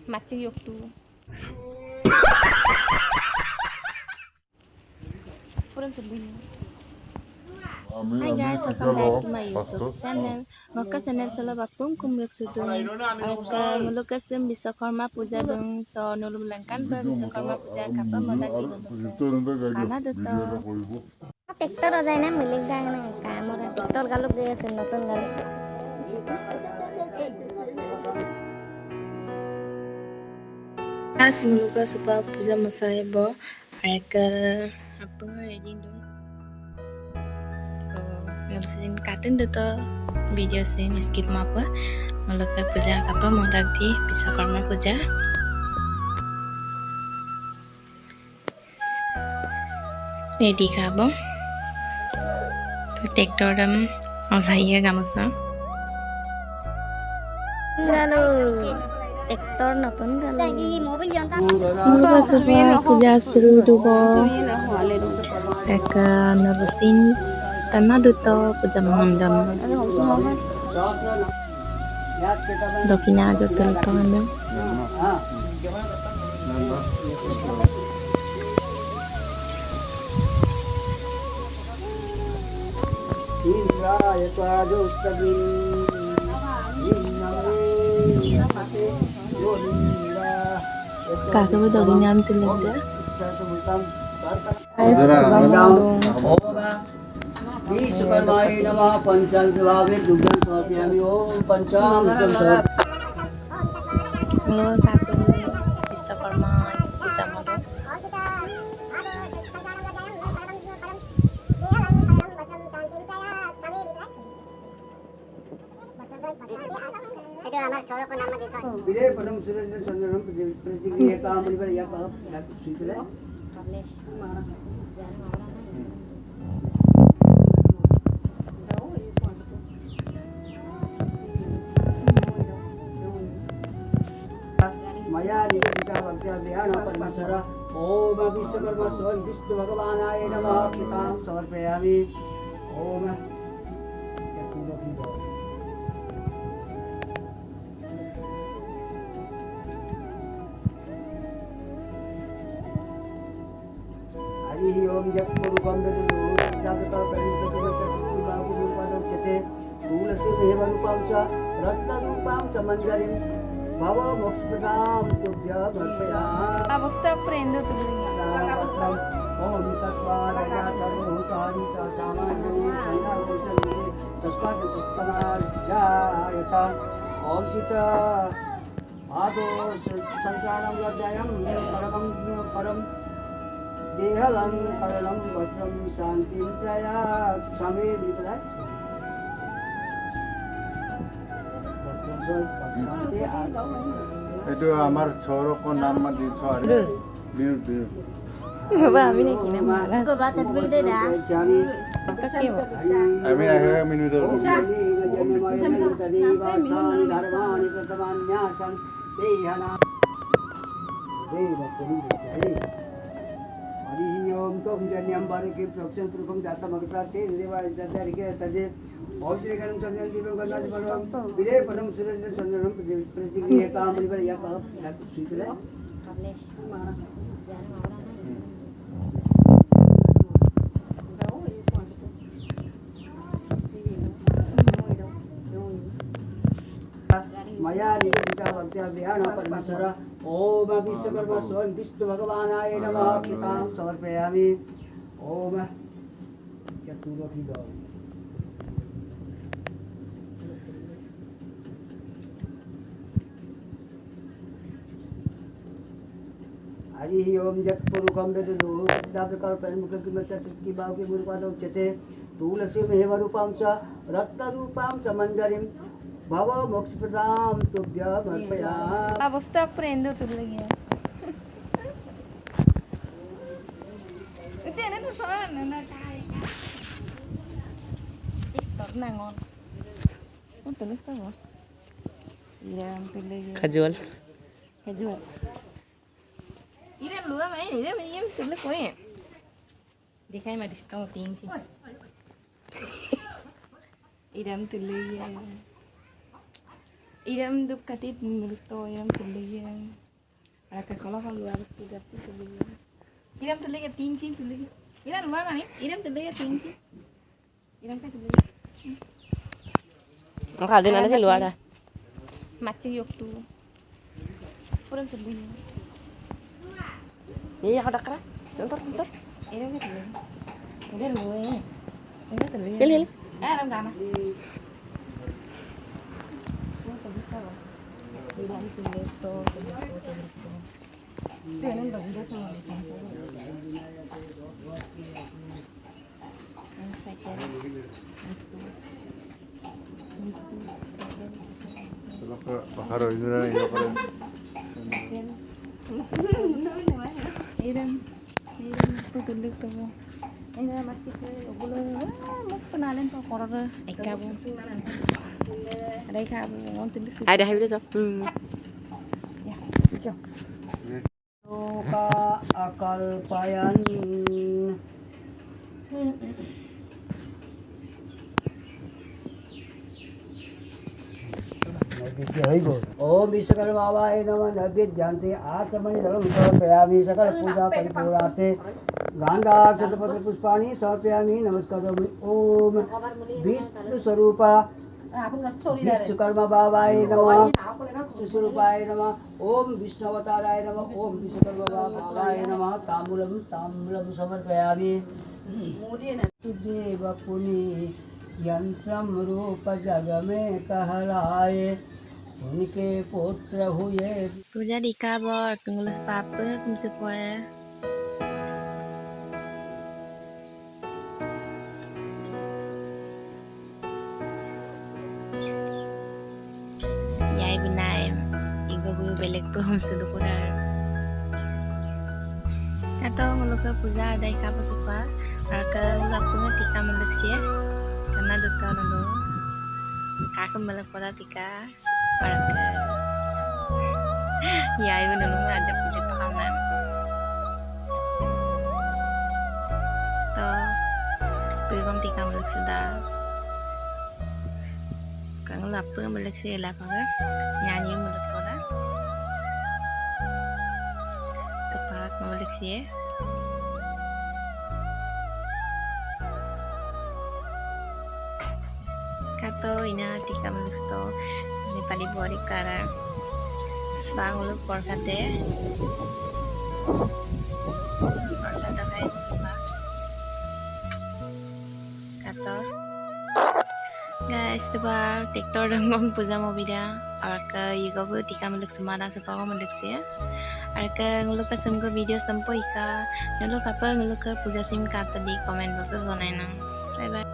Macam yok tu. Kurang terlihat. Hi guys, welcome back to my YouTube channel. Ngoka channel chalo bapung kumruk sudung. Arka ngulukasim Biswakarma puja dung so nulum langkan ba Biswakarma puja kapa modagi nguluk. Kana duto. Tractor हो जाए ना मिलिक जाए ना काम और tractor गालुक गए से नतन गालुक Guys, nguluka supa puja masaya bo. Arka apung ready dung. So ngulusin katin duto video sin skip mapa. Nguluka puja kapa modagi Biswakarma puja. Ready ka bo. Tractor दम अजाइया गामुसा गालो ट्रैक्टर नतन गालो लगी मोबाइल जानता मुरुगा सुबह पूजा शुरू दुबो एक नरसिन तना दुतो पूजा मंडम दक्षिणा जतल तो हम kakak betul nyam tuh विश्वकर्माय नमः पंचांगभावे दुग्धं समर्पयामि ओम पंचामृतं lo kakak Biswakarma kita mau itu हमारे छोरों को नाम दे दो विरे परम सुरेश चंद्रम प्रतिक्रिया काम परिवार या का सुतले मया निगदिता भक्त्या ध्यान परमेश्वर ओम विश्वकर्मा स्वयं विष्णु भगवानाय नमः कृतां समर्पयामि ओम हरि ओम जप रूपम वेदो जातका परिणत चतुर्थ बाहु रूपं चते तुलसी देव रूपं च रत्न रूपं च मंजरिं भव मोक्षप्रदां तुभ्यं समर्पयामि Abasta aprendo terlihat. ओम तस्मादया सर्वभूतानि च सामान्यं संज्ञावोचन्ते तस्मात् सुस्तमाजायता ओम सीता आदो संसारं लज्जायं परम देहलं करणं वस्त्रं शान्तिं प्रयात् समे विपदाय itu amar choro ko naam ma di chore minut minut Coba Ami nih kini mana? को बात भी दे दा ami ahe minut dulu Hari ओम तो जन्यम बारे के प्रक्षण पुरुषम जाता मगता ते देवा सदर के सदे ओम श्री गणम चंद्रन दीप गणनाथ परम विरे परम सुरेश चंद्रन प्रतिक्रिया काम परिवार या का सुतले मया निगदिता भक्त्या ध्यान परमेश्वर ओम विश्वकर्मा स्वयं विष्णु भगवानाय नमः कृतां समर्पयामि ओम चतुर्थी दो हरि ओम जप पुरुषम वेदो जातका परिमुख किमच की बाहु के मुरुपादो चते तुलसी देव रूपं च रत्न रूपं च मंजरिं भव मोक्षप्रदां तुभ्यं समर्पयामि Abasta aprendo terlihat. Itu yang itu soal nana cai. TikTok nangon. Oh tulis apa? Iya terlihat. Kajual. Kejual. Ini lu apa ini? Dia tulis kau ya. Dikai mah diskon tinggi. Idam terlihat. Idam dup katit menurut to idam terlihat. Ada kalau harus sudah tuh. Iram tuh lihat tinggi tuh lihat. Iram mana nih? Iram tuh lihat tinggi. Iram kan tuh lihat. Ang kalin ano si luar dah. Macam yuk tuh. Kurang tuh lihat. Iya ako dakra. Bentar. Iram kan tuh lihat. Udah lu ya. Iram tuh lihat. Pilih. Iram sana. Tidak itu leto, Tienen dos días en el campo. Kalau ke Baharo itu dah yang pada. Iram tu tulik tu. Ini macam tu, obolo, mak penalan tu korang eka bu. Ada eka bu, orang tulik. Ada hidup so. Ya, jom. Loka akalpayan. ओम विश्वकर्मावाय नमः नव्य जानते आत्मनि धर्म समर्पयामि सकल पूजा परिपूर्णार्थे गांधाक्षतपत्र पुष्पाणि समर्पयामि नमस्कारामि ओम विष्णु स्वरूपा विश्वकर्मा बाबाय नमः स्वरूपाय नमः ओम विष्णुवताराय नमः ओम विश्वकर्मा बाबाय नमः ताम्बूलम समर्पयामि देव पुनि यंत्रम रूप जग में कहलाए उनके पुत्र हुए Puja di kabor, pengulus papa, kum supaya. Yai benai, igo bu belek pu hum sulu kurar. Atau nguluka puja ada ika supa, arka ngulak punga tika meleksia, karena duka lalu. Kakak melek pada tika, arka. Yai menulung ada puja pakaman. Toh, pegam tika melek sudah. Kang lapar melek sila paga, nyanyi melek pada. Sepak melek sih. Kato ina tika melek to, ni pali bori kara. Sebang uluk porkate. Porsa dakai sebang. Kato. Guys, coba TikTok dong puja mau bida. Arka juga bu tika melek semana sepak melek sih. Arka nguluk ke semua video sampai ika. Nguluk apa nguluk ke puja sim kata di komen box sana. Bye bye.